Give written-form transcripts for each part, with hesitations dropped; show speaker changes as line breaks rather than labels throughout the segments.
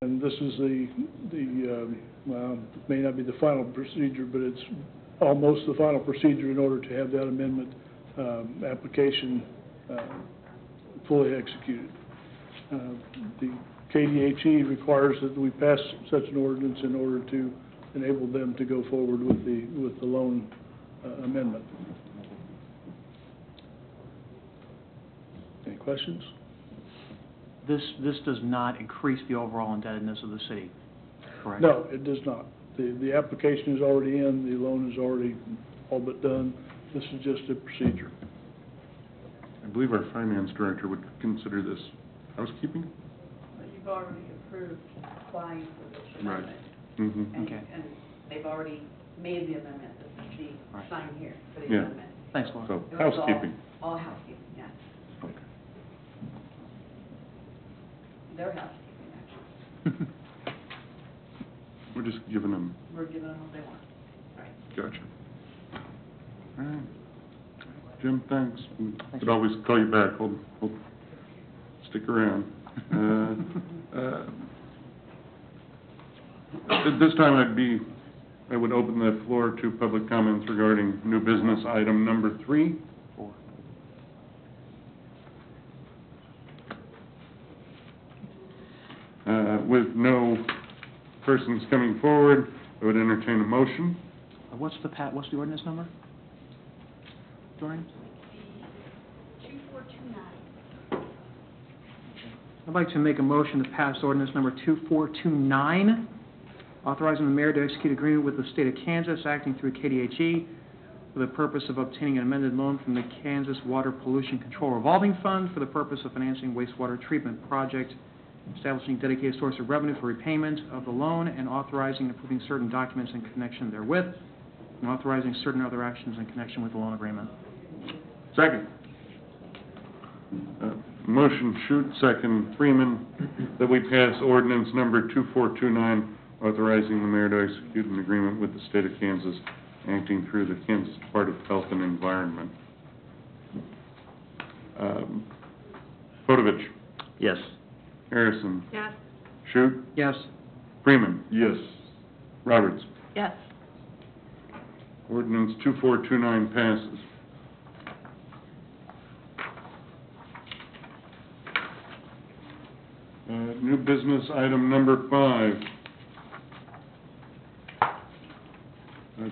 And this is well, it may not be the final procedure, but it's almost the final procedure in order to have that amendment application fully executed. The KDHE requires that we pass such an ordinance in order to enable them to go forward with the loan amendment. Any questions?
This does not increase the overall indebtedness of the city, correct?
No, it does not. The application is already in, the loan is already all but done. This is just a procedure.
I believe our finance director would consider this housekeeping?
But you've already approved applying for this amendment.
Mm-hmm.
Okay.
And they've already made the amendment. This is the
Right.
sign here for the
Yeah.
amendment.
Thanks, Laura.
So,
It was
housekeeping.
All housekeeping, yes.
Okay.
Their housekeeping, actually.
We're just giving them,
We're giving them what they want. Right.
gotcha. All right. Jim, thanks. We
Thanks.
could always call you back. We'll stick around. At this time, I would open the floor to public comments regarding new business item number 3.
4.
With no persons coming forward, I would entertain a motion.
What's the ordinance number? Doreen?
2429.
I'd like to make a motion to pass ordinance number 2429, authorizing the mayor to execute agreement with the state of Kansas, acting through KDHE, for the purpose of obtaining an amended loan from the Kansas Water Pollution Control Revolving Fund for the purpose of financing wastewater treatment project, establishing dedicated source of revenue for repayment of the loan, and authorizing and approving certain documents in connection therewith, and authorizing certain other actions in connection with the loan agreement.
Second. Motion Shute, second Freeman, that we pass ordinance number 2429, authorizing the mayor to execute an agreement with the state of Kansas, acting through the Kansas Department of Health and Environment. Podovich.
Yes.
Harrison.
Yes.
Shute.
Yes.
Freeman. Yes. Roberts.
Yes.
Ordinance 2429 passes. New business item number 5.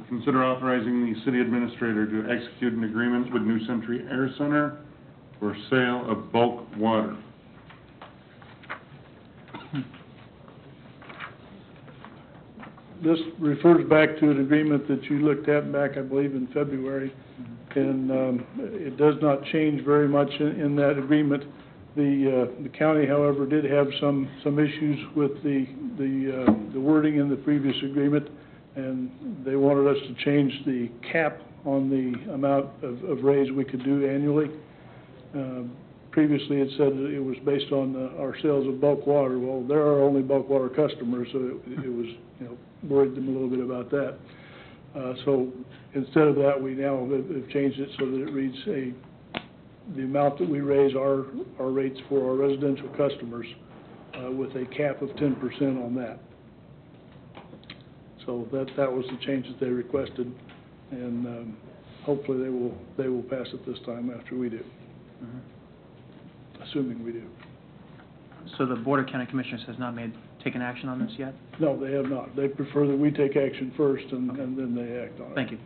Consider authorizing the city administrator to execute an agreement with New Century Air Center for sale of bulk water.
This refers back to an agreement that you looked at back, I believe, in February, and it does not change very much in that agreement. The county, however, did have some issues with the wording in the previous agreement, and they wanted us to change the cap on the amount of raise we could do annually. Previously, it said that it was based on our sales of bulk water. Well, they're our only bulk water customers, so it was, worried them a little bit about that. So instead of that, we now have changed it so that it reads the amount that we raise our rates for our residential customers with a cap of 10% on that. So that was the change that they requested, and hopefully they will pass it this time after we do. Assuming we do.
So the Board of County Commissioners has not taken action on this yet?
No, they have not. They prefer that we take action first and then they act on it.
Thank you.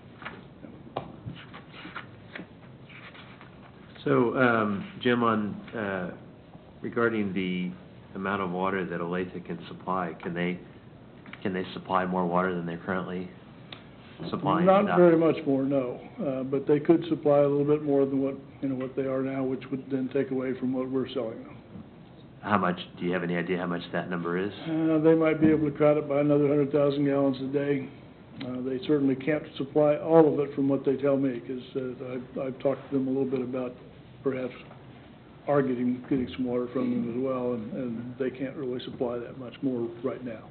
So, Jim, on regarding the amount of water that Olathe can supply, can they supply more water than they're currently supplying?
Not very much more, no. But they could supply a little bit more than what they are now, which would then take away from what we're selling them.
How much, do you have any idea how much that number is?
They might be able to cut it by another 100,000 gallons a day. They certainly can't supply all of it from what they tell me, because I've talked to them a little bit about perhaps getting some water from them as well, and they can't really supply that much more right now.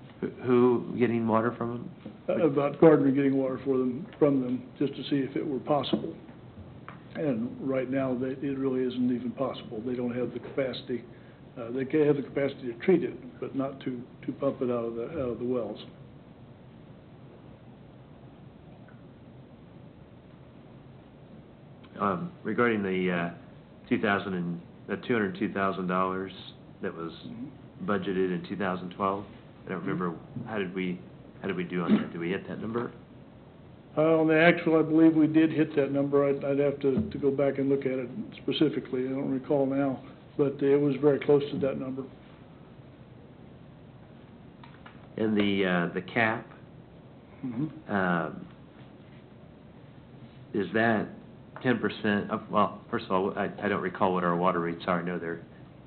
Who getting water from them?
About Gardner getting water from them, just to see if it were possible. And right now, it really isn't even possible. They don't have the capacity They can have the capacity to treat it, but not to pump it out of the wells.
Regarding the $202,000 that was budgeted in 2012, I don't remember, how did we do on that? Did we hit that number?
On the actual, I believe we did hit that number. I'd have to go back and look at it specifically. I don't recall now, but it was very close to that number.
And the cap, is that 10% of, well, first of all, I don't recall what our water rates are. I know they're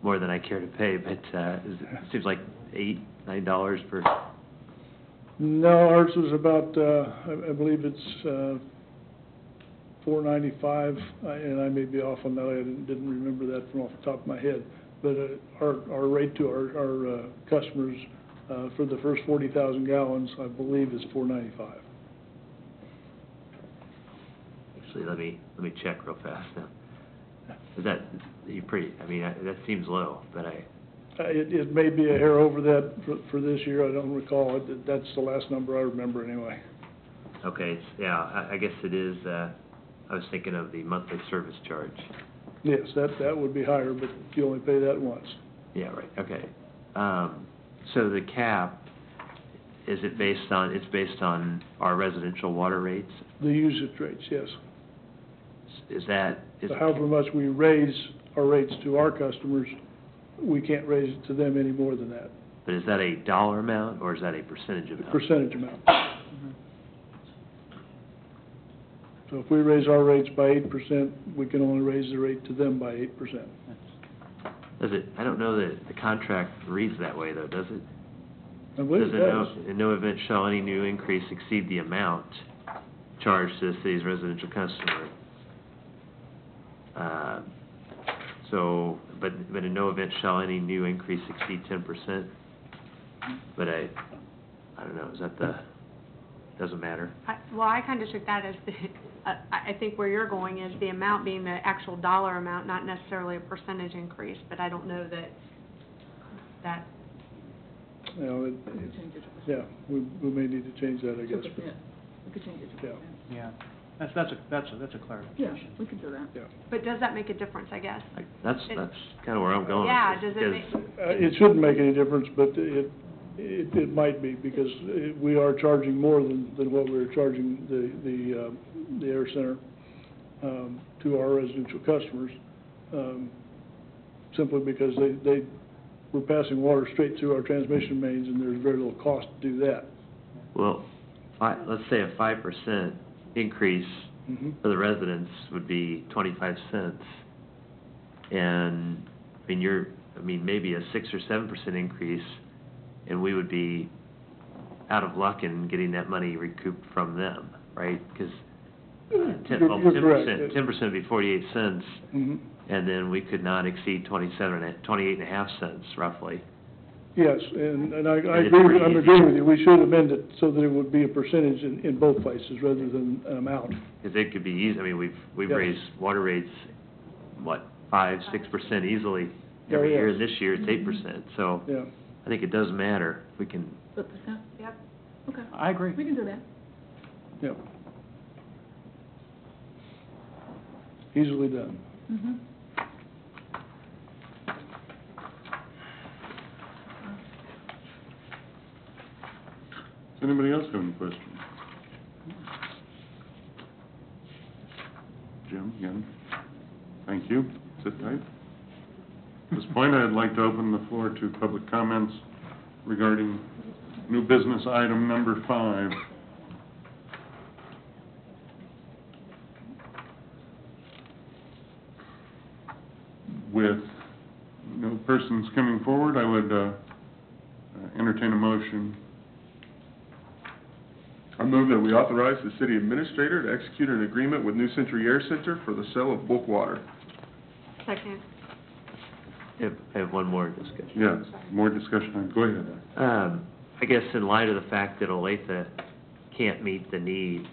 more than I care to pay, but it seems like $8, $9 per...
No, ours was about, I believe it's $4.95, and I may be off on that. I didn't remember that from off the top of my head. But our rate to our customers for the first 40,000 gallons, I believe, is $4.95.
Actually, let me check real fast now. Is that, I mean, that seems low, but
It may be a hair over that for this year. I don't recall. That's the last number I remember anyway.
okay, yeah, I guess it is, I was thinking of the monthly service charge.
Yes, that would be higher, but you only pay that once.
Yeah, right, okay. So the cap, it's based on our residential water rates?
The usage rates, yes.
Is that,
So however much we raise our rates to our customers, we can't raise it to them any more than that.
but is that a dollar amount, or is that a percentage amount?
Percentage amount. So if we raise our rates by 8%, we can only raise the rate to them by 8%.
Does it, I don't know that the contract reads that way, though, does it?
I believe it does.
In no event shall any new increase exceed the amount charged to the city's residential customer. So, but in no event shall any new increase exceed 10%. But I don't know, is that doesn't matter?
Well, I kind of took that as I think where you're going is the amount being the actual dollar amount, not necessarily a percentage increase, but I don't know that,
You know, yeah, we may need to change that, I guess. but-
We could change it to
Yeah.
Yeah, that's a clarification.
we could do that.
Yeah.
but does that make a difference, I guess?
That's kind of where I'm going.
Yeah,
with this,
does it make,
because
It shouldn't make any difference, but it might be, because we are charging more than what we were charging the air center to our residential customers, simply because we're passing water straight through our transmission mains, and there's very little cost to do that.
Well, let's say a 5% increase for the residents would be 25 cents. And, I mean, maybe a 6 or 7% increase, and we would be out of luck in getting that money recouped from them, right? Because
You're correct.
10% would be 48 cents,
Mhm.
and then we could not exceed 28.5 cents, roughly.
Yes, and I
it's
agree,
pretty
I'm
easy.
agreeing with you. We should amend it so that it would be a percentage in both places rather than an amount.
Because it could be easy, I mean, we've
Yes.
raised water rates, 5-6% easily
Oh,
every year,
yes.
and this year it's 8%, so
Yeah,
I think it does matter. We can,
Split percent?
yep.
Okay,
I agree.
we can do that.
yeah. Easily done.
Mm-hmm.
Does anybody else have any questions? Jim, again, thank you. Sit tight. At this point, I'd like to open the floor to public comments regarding new business item number 5. With no persons coming forward, I would entertain a motion.
I move that we authorize the city administrator to execute an agreement with New Century Air Center for the sale of bulk water.
Second.
I have one more discussion.
Yes, more discussion. Go ahead.
I guess in light of the fact that Olathe can't meet the need,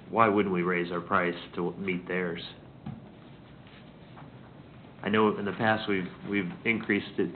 why wouldn't we raise our price to meet theirs? I know in the past, we've increased it,